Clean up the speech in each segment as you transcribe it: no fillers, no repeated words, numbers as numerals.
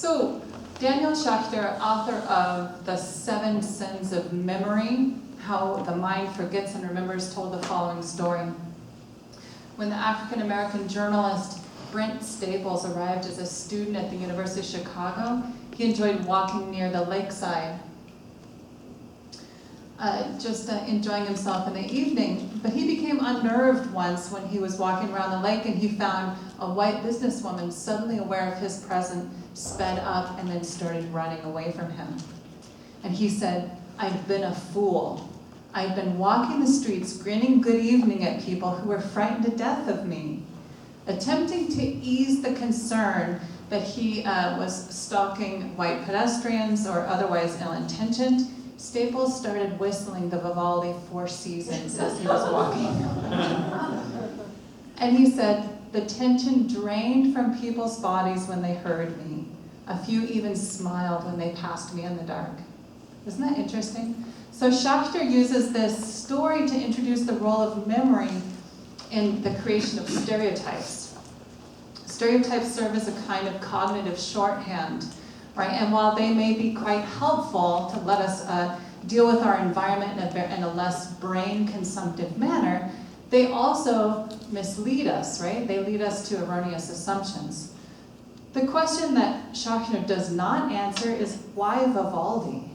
So, Daniel Schechter, author of The 7 Sins of Memory, How the Mind Forgets and Remembers, told the following story. When the African-American journalist Brent Staples arrived as a student at the University of Chicago, he enjoyed walking near the lakeside, enjoying himself in the evening. But he became unnerved once when he was walking around the lake and he found a white businesswoman, suddenly aware of his presence, sped up and then started running away from him. And he said, "I've been a fool. I've been walking the streets, grinning good evening at people who were frightened to death of me." Attempting to ease the concern that he was stalking white pedestrians or otherwise ill-intentioned, Staples started whistling the Vivaldi Four Seasons as he was walking. And he said, "The tension drained from people's bodies when they heard me. A few even smiled when they passed me in the dark." Isn't that interesting? So Schechter uses this story to introduce the role of memory in the creation of stereotypes. Stereotypes serve as a kind of cognitive shorthand, right? And while they may be quite helpful to let us deal with our environment in a less brain-consumptive manner, they also mislead us, right? They lead us to erroneous assumptions. The question that Schechter does not answer is, why Vivaldi?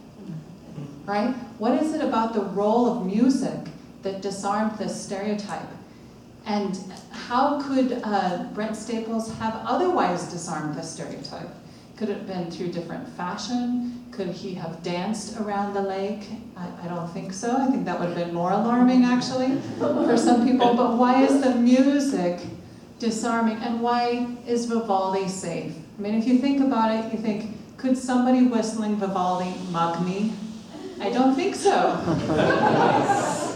Right? What is it about the role of music that disarmed this stereotype? And how could Brent Staples have otherwise disarmed this stereotype? Could it have been through different fashion? Could he have danced around the lake? I don't think so. I think that would have been more alarming, actually, for some people. But why is the music disarming? And why is Vivaldi safe? I mean, if you think about it, you think, could somebody whistling Vivaldi mug me? I don't think so.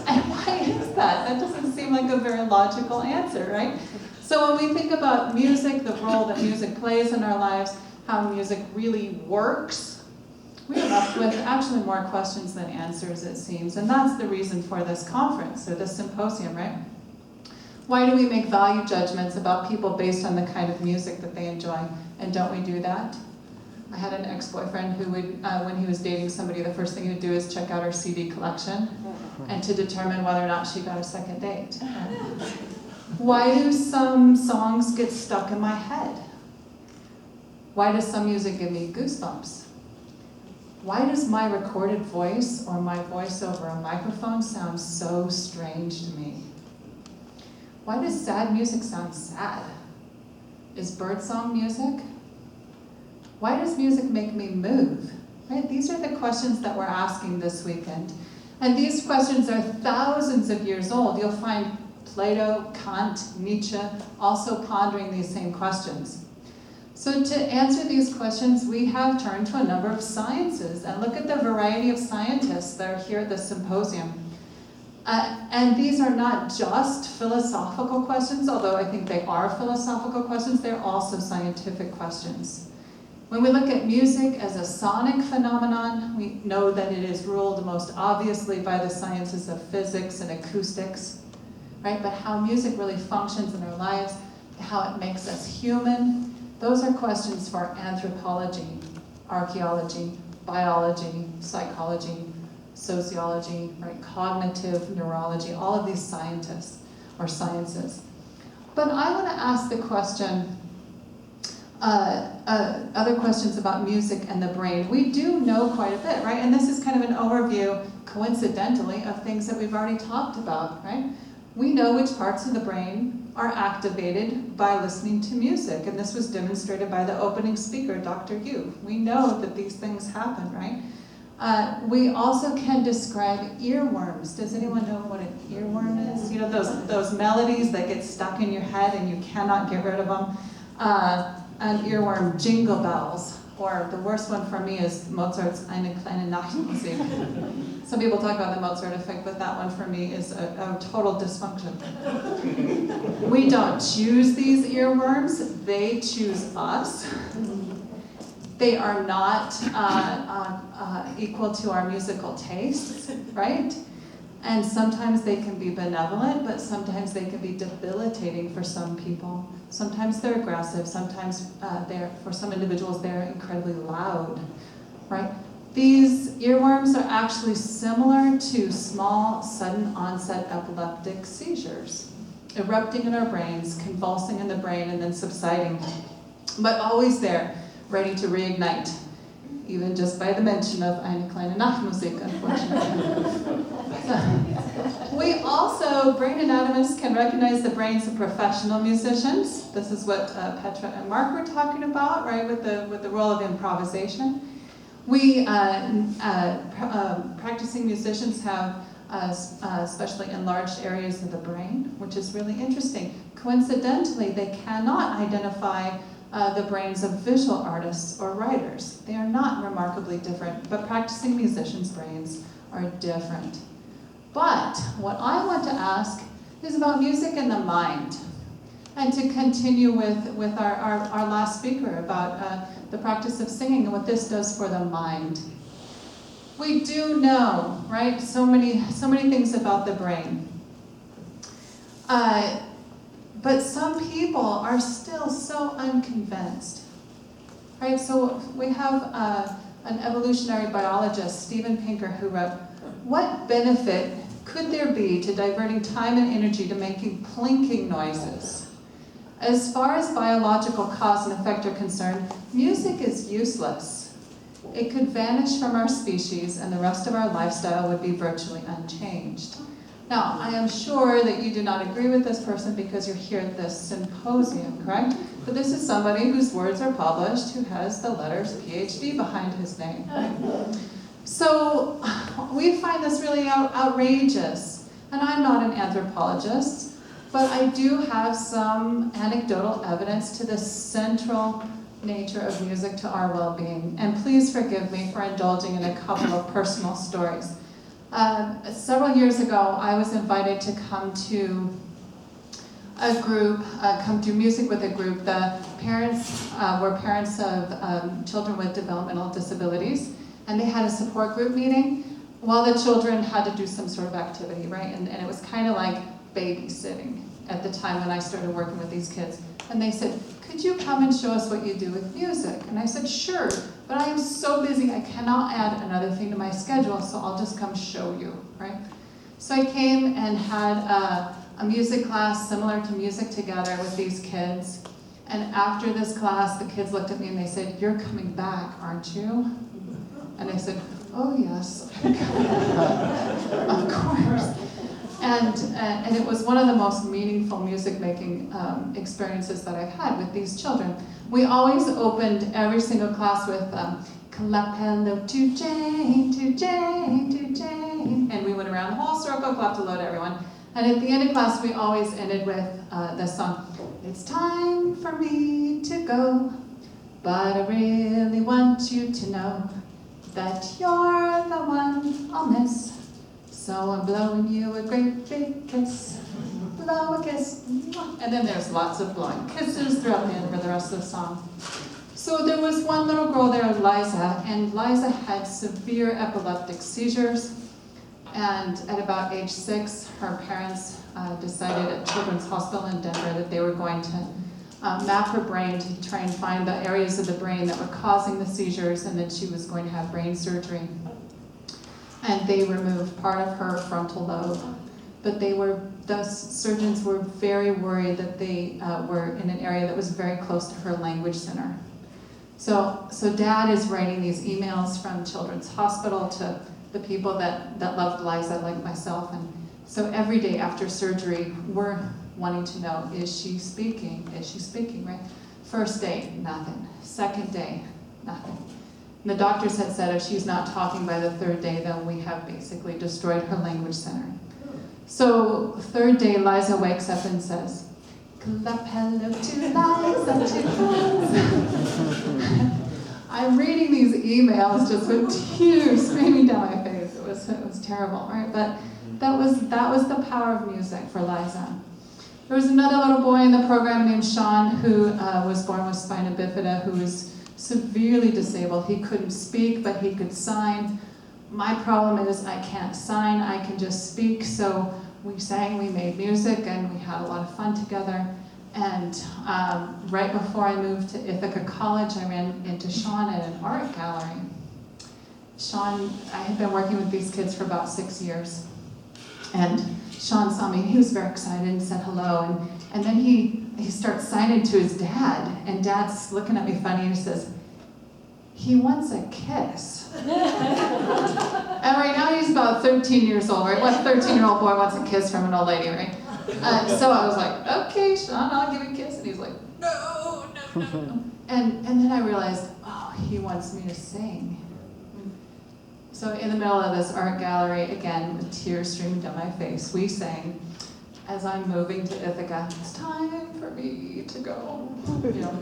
And why is that? That doesn't seem like a very logical answer, right? So when we think about music, the role that music plays in our lives, how music really works, we're left with actually more questions than answers, it seems. And that's the reason for this conference, or this symposium, right? Why do we make value judgments about people based on the kind of music that they enjoy? And don't we do that? I had an ex-boyfriend who would, when he was dating somebody, the first thing he would do is check out her CD collection and to determine whether or not she got a second date. Why do some songs get stuck in my head? Why does some music give me goosebumps? Why does my recorded voice or my voice over a microphone sound so strange to me? Why does sad music sound sad? Is birdsong music? Why does music make me move? Right? These are the questions that we're asking this weekend. And these questions are thousands of years old. You'll find Plato, Kant, Nietzsche also pondering these same questions. So to answer these questions, we have turned to a number of sciences. And look at the variety of scientists that are here at the symposium. And these are not just philosophical questions, although I think they are philosophical questions, they're also scientific questions. When we look at music as a sonic phenomenon, we know that it is ruled most obviously by the sciences of physics and acoustics, right? But how music really functions in our lives, how it makes us human, those are questions for anthropology, archaeology, biology, psychology, sociology, right? Cognitive neurology, all of these scientists or sciences. But I want to ask the question, other questions about music and the brain. We do know quite a bit, right? And this is kind of an overview, coincidentally, of things that we've already talked about, right? We know which parts of the brain are activated by listening to music, and this was demonstrated by the opening speaker, Dr. Yu. We know that these things happen, right? We also can describe earworms. Does anyone know what an earworm is? You know, those melodies that get stuck in your head and you cannot get rid of them. An earworm, jingle bells, or the worst one for me is Mozart's Eine kleine Nachtmusik. Some people talk about the Mozart effect, but that one for me is a total dysfunction. We don't choose these earworms, they choose us. They are not equal to our musical tastes, right? And sometimes they can be benevolent, but sometimes they can be debilitating for some people. sometimes they're aggressive, sometimes for some individuals they're incredibly loud, right? These earworms are actually similar to small, sudden onset epileptic seizures, erupting in our brains, convulsing in the brain, and then subsiding, but always there, ready to reignite, even just by the mention of eine kleine Nachtmusik, unfortunately. We also, brain anatomists can recognize the brains of professional musicians. This is what Petra and Mark were talking about, right, with the role of improvisation. We, practicing musicians have especially enlarged areas of the brain, which is really interesting. Coincidentally, they cannot identify the brains of visual artists or writers. They are not remarkably different, but practicing musicians' brains are different. But what I want to ask is about music and the mind, and to continue with our last speaker about the practice of singing and what this does for the mind. We do know, right, so many things about the brain. But some people are still so unconvinced, right? So we have an evolutionary biologist, Steven Pinker, who wrote, "What benefit could there be to diverting time and energy to making plinking noises? As far as biological cause and effect are concerned, music is useless. It could vanish from our species and the rest of our lifestyle would be virtually unchanged." Now, I am sure that you do not agree with this person because you're here at this symposium, correct? But this is somebody whose words are published, who has the letters PhD behind his name. Right? So we find this really outrageous. And I'm not an anthropologist, but I do have some anecdotal evidence to the central nature of music to our well-being. And please forgive me for indulging in a couple of personal stories. Several years ago, I was invited to come to a group, come do music with a group. The parents were parents of children with developmental disabilities, and they had a support group meeting while the children had to do some sort of activity, right? And it was kind of like babysitting at the time when I started working with these kids. And they said, "Could you come and show us what you do with music?" And I said, "Sure, but I am so busy I cannot add another thing to my schedule, so I'll just come show you," right? So I came and had a music class similar to Music Together with these kids. And after this class, the kids looked at me and they said, "You're coming back, aren't you?" And I said, "Oh yes, of course." And it was one of the most meaningful music-making experiences that I've had with these children. We always opened every single class with "Clap hello to Jane, to Jane, to Jane." And we went around the whole circle, clapped hello to everyone. And at the end of class, we always ended with this song. "It's time for me to go, but I really want you to know that you're the one I'll miss. So I'm blowing you a great big kiss, blow a kiss." And then there's lots of blowing kisses throughout the end for the rest of the song. So there was one little girl there, Liza, and Liza had severe epileptic seizures. And at about age 6, her parents decided at Children's Hospital in Denver that they were going to map her brain to try and find the areas of the brain that were causing the seizures, and that she was going to have brain surgery. And they removed part of her frontal lobe. But the surgeons were very worried that they were in an area that was very close to her language center. So Dad is writing these emails from Children's Hospital to the people that loved Liza, like myself. And so every day after surgery, we're wanting to know, is she speaking? Is she speaking, right? First day, nothing. Second day, nothing. And the doctors had said if she's not talking by the third day, then we have basically destroyed her language center. So third day, Liza wakes up and says, "Clap hello to Liza, to Liza." I'm reading these emails just with tears streaming down my face. It was terrible, right? But that was the power of music for Liza. There was another little boy in the program named Sean who was born with spina bifida, who was severely disabled. He couldn't speak, but he could sign. My problem is I can't sign, I can just speak. So we sang, we made music, and we had a lot of fun together. And right before I moved to Ithaca College, I ran into Sean at an art gallery. Sean, I had been working with these kids for about 6 years. And Sean saw me, he was very excited and said hello. And then he starts signing to his dad. And Dad's looking at me funny and he says, "He wants a kiss." And right now he's about 13 years old, right? What 13-year-old boy wants a kiss from an old lady, right? So I was like, "Okay, Sean, I'll give you a kiss." And he's like, "No, no, no." And then I realized, oh, he wants me to sing. So in the middle of this art gallery, again, with tears streaming down my face, we sang, as I'm moving to Ithaca, "It's time for me to go."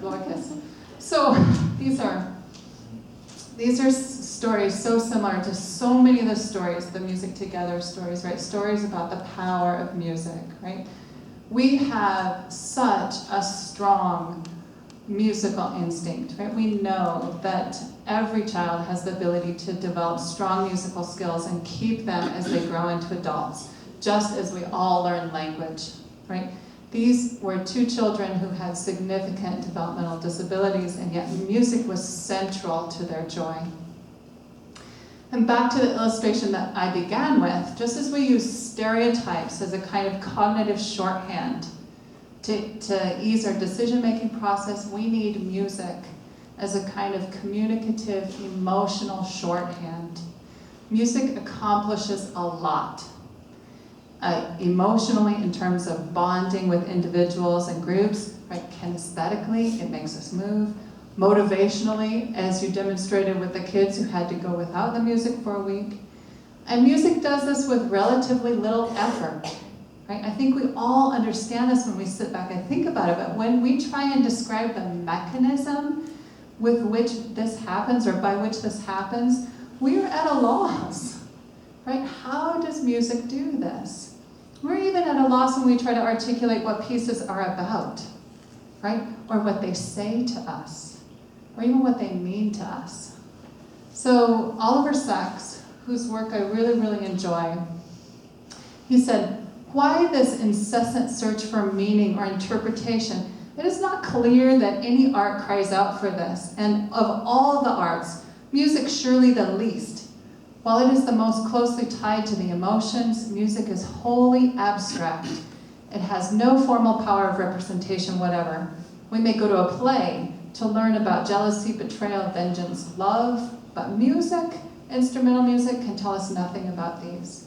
Blow a kiss. So these are stories so similar to so many of the stories, the Music Together stories, right? Stories about the power of music, right? We have such a strong musical instinct, right? We know that every child has the ability to develop strong musical skills and keep them as they grow into adults, just as we all learn language, right? These were two children who had significant developmental disabilities, and yet music was central to their joy. And back to the illustration that I began with, just as we use stereotypes as a kind of cognitive shorthand to ease our decision-making process, we need music as a kind of communicative, emotional shorthand. Music accomplishes a lot. Emotionally, in terms of bonding with individuals and groups, right? Kinesthetically, it makes us move. Motivationally, as you demonstrated with the kids who had to go without the music for a week. And music does this with relatively little effort, right? I think we all understand this when we sit back and think about it, but when we try and describe the mechanism with which this happens, or by which this happens, we are at a loss, right? How does music do this? We're even at a loss when we try to articulate what pieces are about, right? Or what they say to us, or even what they mean to us. So Oliver Sacks, whose work I really, really enjoy, he said, "Why this incessant search for meaning or interpretation? It is not clear that any art cries out for this, and of all the arts, music surely the least. While it is the most closely tied to the emotions, music is wholly abstract. It has no formal power of representation whatever. We may go to a play to learn about jealousy, betrayal, vengeance, love, but music, instrumental music, can tell us nothing about these.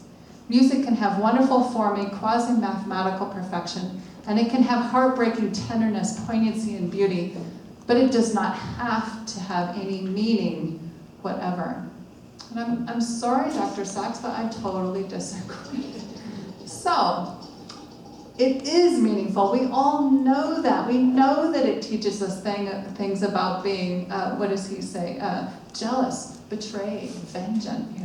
Music can have wonderful forming, quasi-mathematical perfection, and it can have heartbreaking tenderness, poignancy, and beauty, but it does not have to have any meaning whatever." And I'm sorry, Dr. Sacks, but I totally disagree. So, it is meaningful. We all know that. We know that it teaches us things about being, what does he say, jealous, betrayed, vengeance.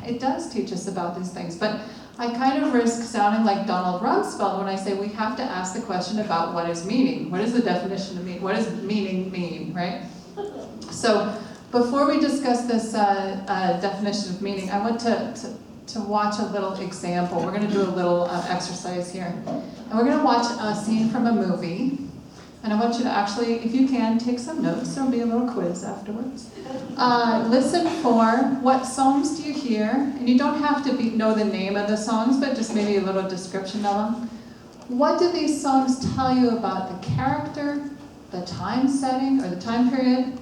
It does teach us about these things. But I kind of risk sounding like Donald Rumsfeld when I say we have to ask the question about what is meaning. What is the definition of meaning? What does meaning mean, right? So before we discuss this definition of meaning, I want to watch a little example. We're going to do a little exercise here. And we're going to watch a scene from a movie. And I want you to actually, if you can, take some notes. There'll be a little quiz afterwards. Listen for what songs do you hear. And you don't have to know the name of the songs, but just maybe a little description of them. What do these songs tell you about the character, the time setting, or the time period,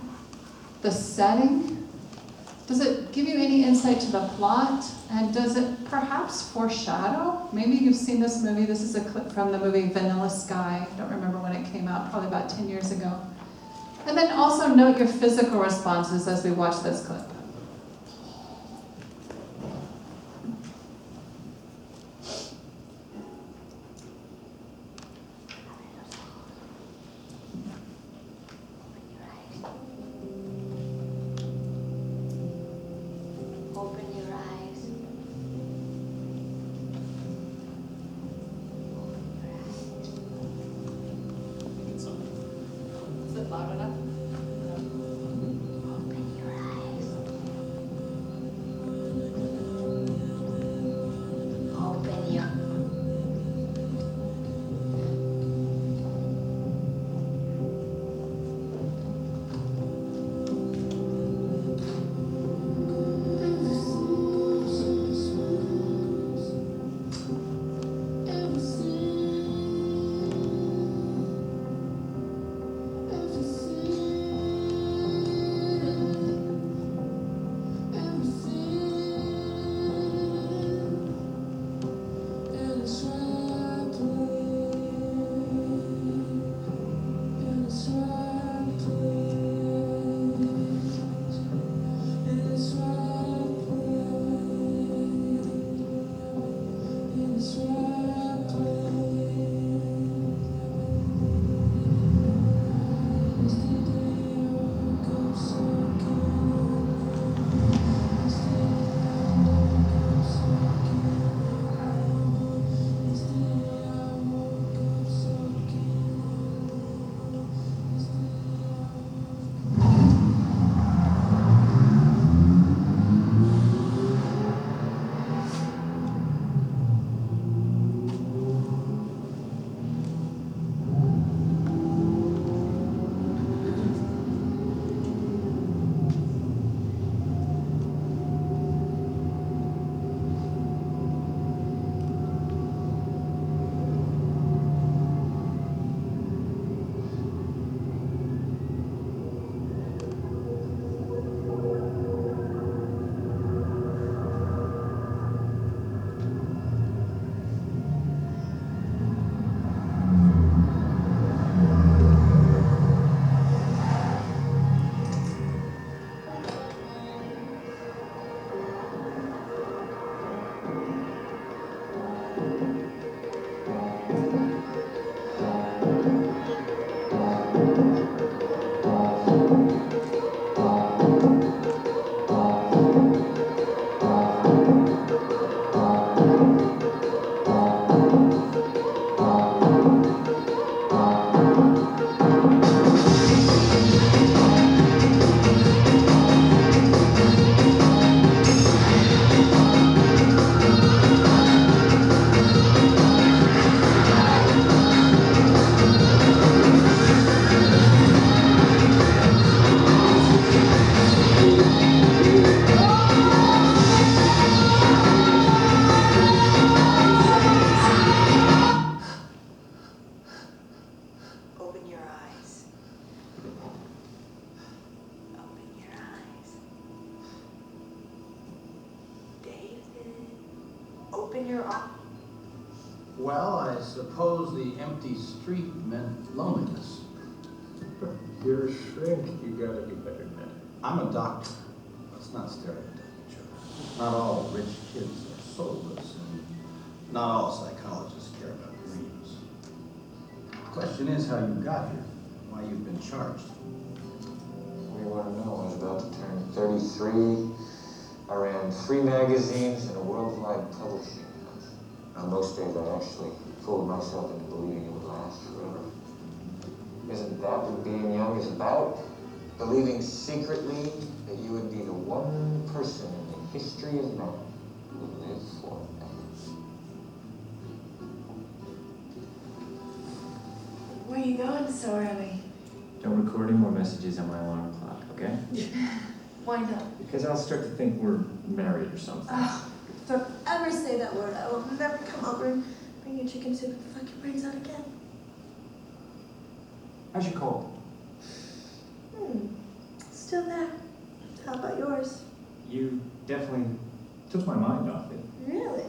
the setting? Does it give you any insight to the plot? And does it perhaps foreshadow? Maybe you've seen this movie. This is a clip from the movie Vanilla Sky. I don't remember when it came out, probably about 10 years ago. And then also note your physical responses as we watch this clip. Loud enough? Open your eyes. you're off. Well, I suppose the empty street meant loneliness. You're a shrink. You gotta be better than that. I'm a doctor. Let's not stereotype each other. Not all rich kids are soulless, and not all psychologists care about dreams. The question is how you got here, why you've been charged. What do you want to know? I was about to turn 33. I ran 3 magazines and a worldwide publishing house. On most days, I actually fooled myself into believing it would last forever. Isn't that what being young is about? Believing secretly that you would be the one person in the history of man who would live forever. Where are you going so early? Don't record any more messages on my alarm clock, okay? Why not? Because I'll start to think we're married or something. Oh, don't ever say that word. I will never come over and bring you chicken soup and fuck your brains out again. How's your cold? Still there. How about yours? You definitely took my mind off it. Really?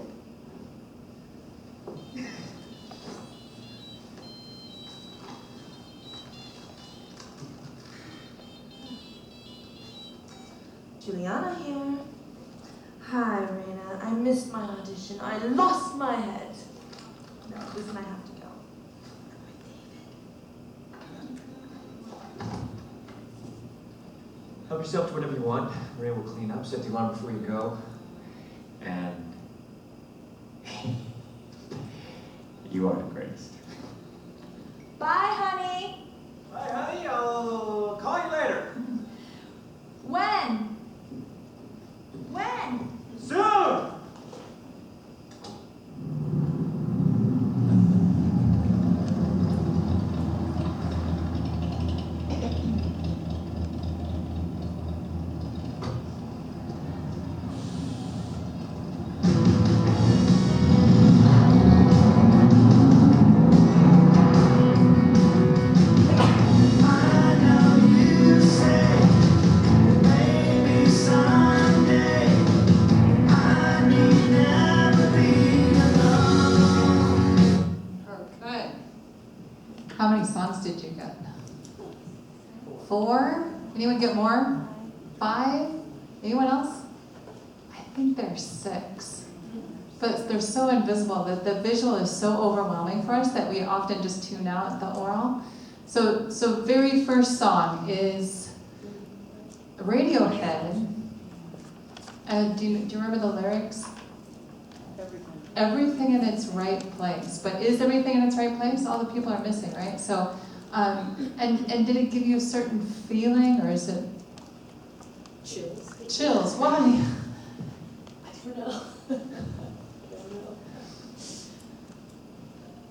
Juliana here. Hi, Raina. I missed my audition. I lost my head. No, listen, I have to go. Help yourself to whatever you want. Maria will clean up, set the alarm before you go. And you are the greatest. Bye, honey. Hi, honey. I'll call you later. When? When? Soon! Okay. How many songs did you get? 4? Anyone get more? 5? Anyone else? I think there's 6. But they're so invisible that the visual is so overwhelming for us that we often just tune out the oral. So very first song is Radiohead. Do you remember the lyrics? Everything in its right place. But is everything in its right place? All the people are missing, right? So, and did it give you a certain feeling, or is it? Chills. Chills, why? I don't know. I don't know.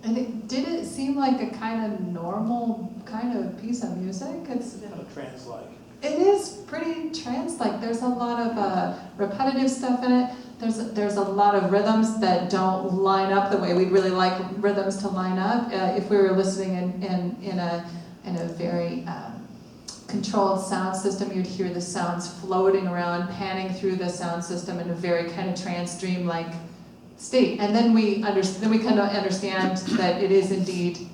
And did it seem like a kind of normal kind of piece of music? It's Kind of trance-like. It is pretty trance-like. There's a lot of repetitive stuff in it. There's a lot of rhythms that don't line up the way we'd really like rhythms to line up. If we were listening in a very controlled sound system, you'd hear the sounds floating around, panning through the sound system in a very kind of trance dream-like state. And then we kind of understand that it is indeed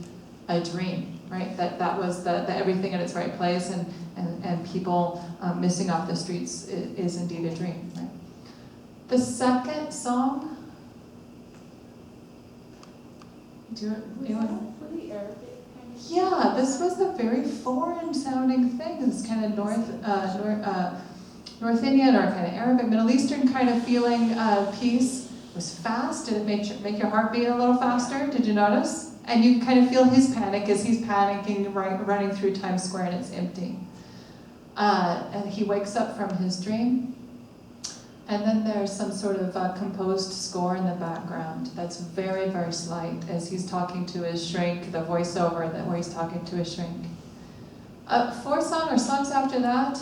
a dream, right? That was the everything in its right place, and people missing off the streets is indeed a dream, right? The second song, anyone? Pretty Arabic kind of. Yeah, this was a very foreign sounding thing. This kind of North Indian or kind of Arabic, Middle Eastern kind of feeling piece. It was fast. Did it make your heart beat a little faster? Did you notice? And you kind of feel his panic as he's panicking, running through Times Square and it's empty. And he wakes up from his dream. And then there's some sort of composed score in the background that's very, very slight as he's talking to his shrink, the voiceover where he's talking to his shrink. 4th song or songs after that?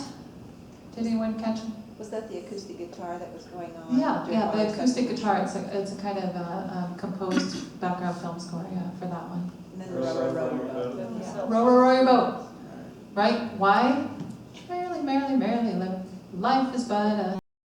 Did anyone catch them? Was that the acoustic guitar that was going on? Yeah, the acoustic guitar. It's a kind of composed background film score, yeah, for that one. And then the rubber. Row your boat. Right? Why? Merrily, merrily, merrily live. Life is but a